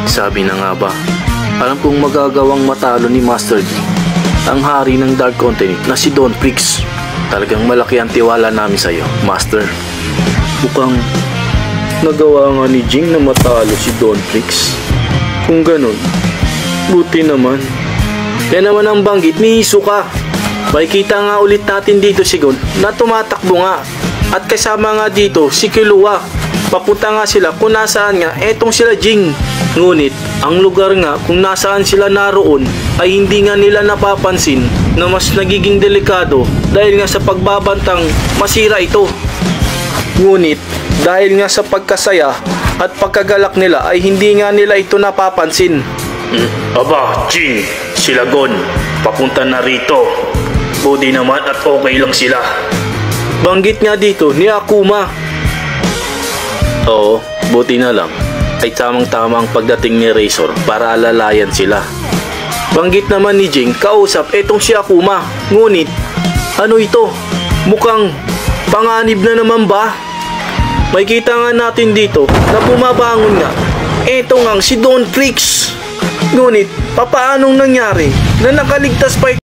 Sabi na nga ba, alam kong magagawang matalo ni Master G ang hari ng Dark Continent na si Don Prix. Talagang malaki ang tiwala namin sa iyo, Master. Mukhang nagawa nga ni Jing na matalo si Don Prix. Kung ganun, buti naman. Yan naman ang banggit ni Hisoka. Makikita nga ulit natin dito si Gon na tumatakbo nga. At kasama nga dito si Killua. Papunta nga sila kung nasaan nga etong sila Jing. Ngunit ang lugar nga kung nasaan sila naroon ay hindi nga nila napapansin na mas nagiging delikado dahil nga sa pagbabantang masira ito. Ngunit dahil nga sa pagkasaya at pagkagalak nila ay hindi nga nila ito napapansin. Aba, Jing, sila Gon, papunta na rito. Buti naman at okay lang sila. Banggit nga dito ni Akuma. Oo, buti na lang ay tamang-tamang pagdating ni Razor para alalayan sila. Banggit naman ni Jing kausap etong si Akuma. Ngunit, ano ito? Mukhang panganib na naman ba? May kita nga natin dito na bumabangon nga eto nga si Don Prix. Ngunit, papaanong nangyari na nakaligtas pa